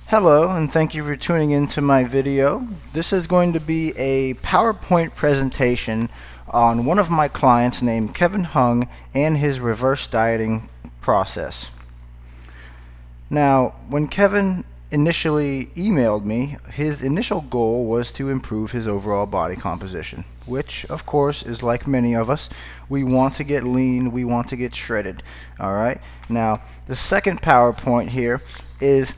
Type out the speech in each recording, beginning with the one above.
Hello, and thank you for tuning into my video. This is going to be a PowerPoint presentation on one of my clients named Kevin Hung and his reverse dieting process. Now, when Kevin initially emailed me, his initial goal was to improve his overall body composition, which of course is like many of us. We want to get lean, we want to get shredded. Alright, now the second PowerPoint here is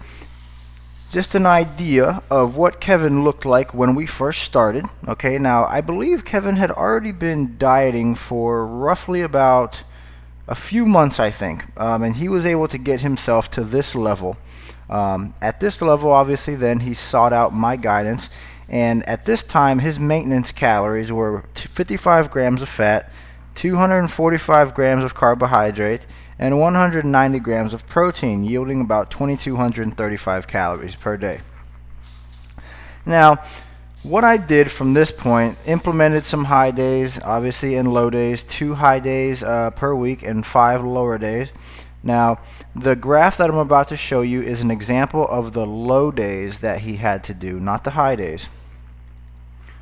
just an idea of what Kevin looked like when we first started. Okay, now I believe Kevin had already been dieting for roughly about a few months, I think, and he was able to get himself to this level. At this level, obviously, then he sought out my guidance, and at this time his maintenance calories were 55 grams of fat, 245 grams of carbohydrate, and 190 grams of protein, yielding about 2,235 calories per day. Now, what I did from this point, implemented some high days, obviously, and low days, 2 high days per week and 5 lower days. Now, the graph that I'm about to show you is an example of the low days that he had to do, not the high days.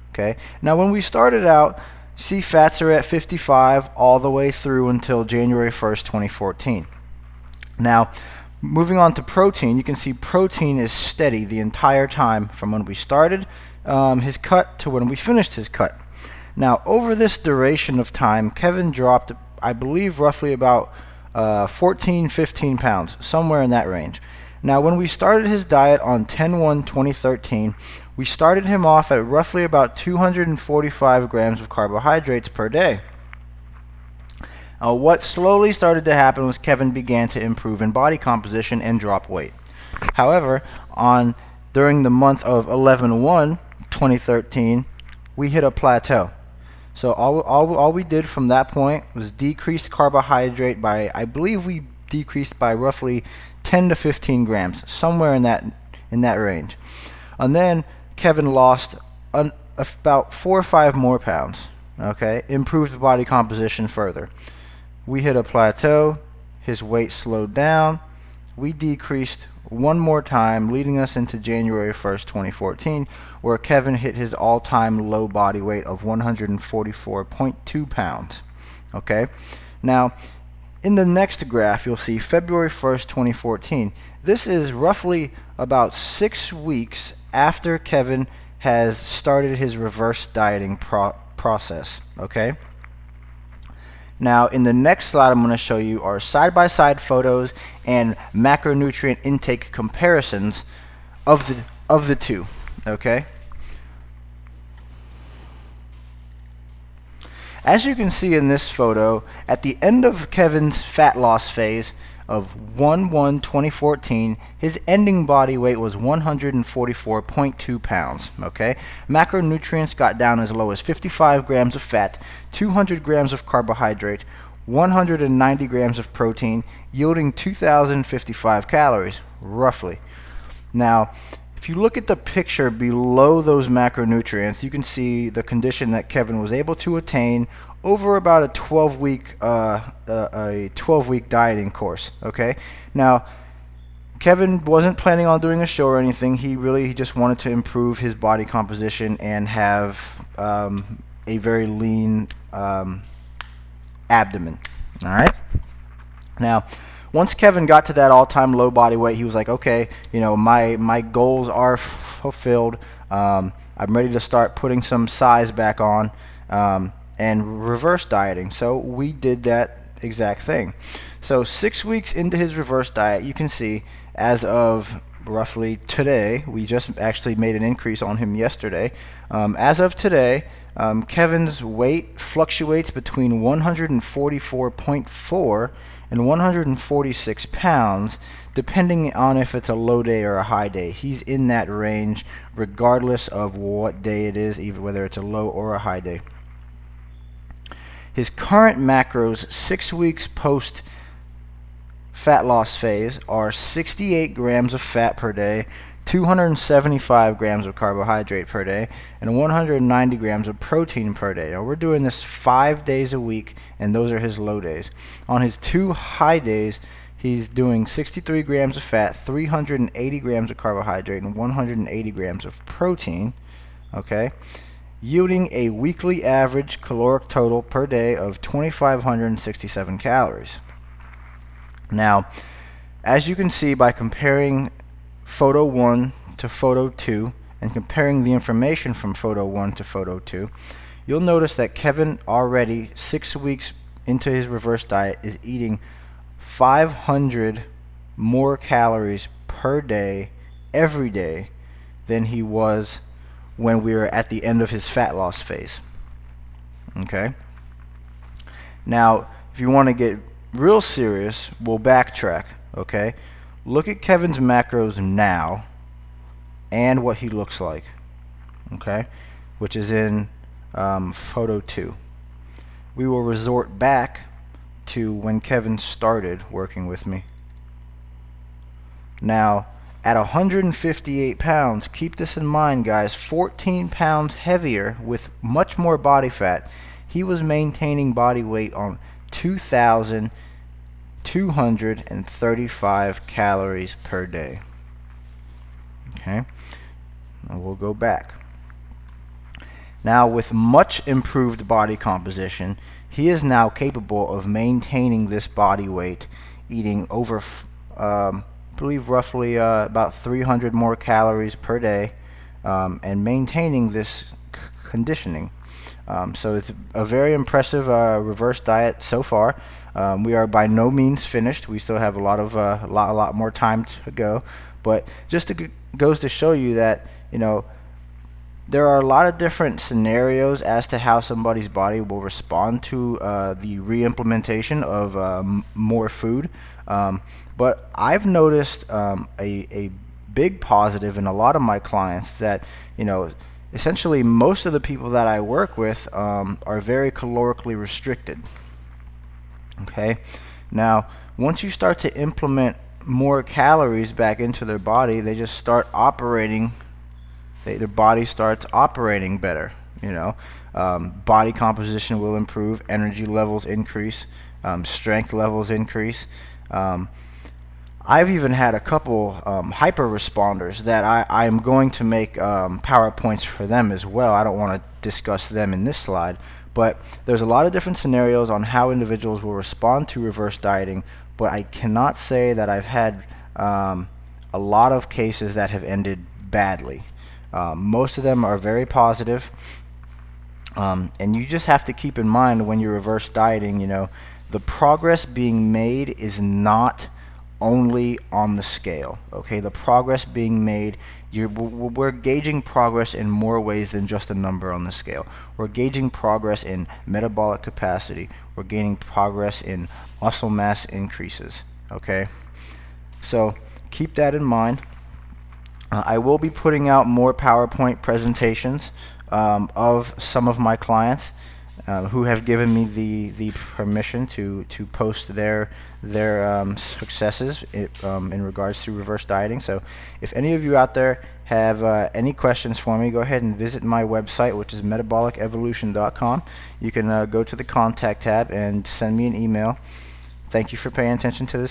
Okay. Now, when we started out, see, fats are at 55 all the way through until January 1st, 2014. Now, moving on to protein, you can see protein is steady the entire time from when we started his cut to when we finished his cut. Now, over this duration of time, Kevin dropped, I believe, roughly about 15 pounds, somewhere in that range. Now, when we started his diet on 10/1/2013, we started him off at roughly about 245 grams of carbohydrates per day. What slowly started to happen was Kevin began to improve in body composition and drop weight. However, during the month of 11/1/2013, we hit a plateau. So all we did from that point was decreased carbohydrate by, I believe we decreased by roughly 10 to 15 grams, somewhere in that range. And then Kevin lost about 4 or 5 more pounds. Okay, improved body composition further. We hit a plateau. His weight slowed down. We decreased one more time, leading us into January 1st, 2014, where Kevin hit his all-time low body weight of 144.2 pounds. Okay, now in the next graph, you'll see February 1st, 2014. This is roughly about 6 weeks after Kevin has started his reverse dieting process. Okay. Now, in the next slide, I'm going to show you our side-by-side photos and macronutrient intake comparisons of the two. Okay. As you can see in this photo, at the end of Kevin's fat loss phase of 1/1/2014, his ending body weight was 144.2 pounds. Okay, macronutrients got down as low as 55 grams of fat, 200 grams of carbohydrate, 190 grams of protein, yielding 2,055 calories, roughly. Now, if you look at the picture below those macronutrients, you can see the condition that Kevin was able to attain over about a 12-week dieting course. Okay, now Kevin wasn't planning on doing a show or anything. He just wanted to improve his body composition and have a very lean abdomen. All right. Now, once Kevin got to that all-time low body weight, he was like, okay, my goals are fulfilled. I'm ready to start putting some size back on and reverse dieting. So we did that exact thing. So 6 weeks into his reverse diet, you can see as of roughly today, we just actually made an increase on him yesterday. As of today, Kevin's weight fluctuates between 144.4 and 146 pounds, depending on if it's a low day or a high day. He's in that range regardless of what day it is, even whether it's a low or a high day. His current macros 6 weeks post fat loss phase are 68 grams of fat per day, 275 grams of carbohydrate per day, and 190 grams of protein per day. Now, we're doing this 5 days a week, and those are his low days. On his 2 high days, he's doing 63 grams of fat, 380 grams of carbohydrate, and 180 grams of protein, okay, yielding a weekly average caloric total per day of 2,567 calories. Now, as you can see by comparing photo 1 to photo 2 and comparing the information from photo 1 to photo 2, you'll notice that Kevin already 6 weeks into his reverse diet is eating 500 more calories per day every day than he was when we were at the end of his fat loss phase. Okay? Now, if you want to get real serious, we'll backtrack. Okay? Look at Kevin's macros now and what he looks like. Okay? Which is in photo 2. We will resort back to when Kevin started working with me. Now, at 158 pounds, keep this in mind, guys, 14 pounds heavier with much more body fat, he was maintaining body weight on 2,235 calories per day. Okay, and we'll go back. Now, with much improved body composition, he is now capable of maintaining this body weight, eating over, I believe, roughly about 300 more calories per day, and maintaining this conditioning. So it's a very impressive reverse diet so far. We are by no means finished. We still have a lot more time to go. But just goes to show you that, you know, there are a lot of different scenarios as to how somebody's body will respond to the re-implementation of more food. But I've noticed a big positive in a lot of my clients that, you know, essentially most of the people that I work with are very calorically restricted. Okay? Now, once you start to implement more calories back into their body, they just start operating. Their body starts operating better. You know, body composition will improve, energy levels increase, strength levels increase. I've even had a couple hyper responders that I am going to make PowerPoints for them as well. I don't want to discuss them in this slide, but there's a lot of different scenarios on how individuals will respond to reverse dieting, but I cannot say that I've had a lot of cases that have ended badly. Most of them are very positive, and you just have to keep in mind when you're reverse dieting, you know, the progress being made is not only on the scale. Okay, the progress being made, we're gauging progress in more ways than just a number on the scale. We're gauging progress in metabolic capacity. We're gaining progress in muscle mass increases. Okay, so keep that in mind. I will be putting out more PowerPoint presentations of some of my clients who have given me the permission to post their successes in regards to reverse dieting. So if any of you out there have any questions for me, go ahead and visit my website, which is metabolicevolution.com. You can go to the contact tab and send me an email. Thank you for paying attention to this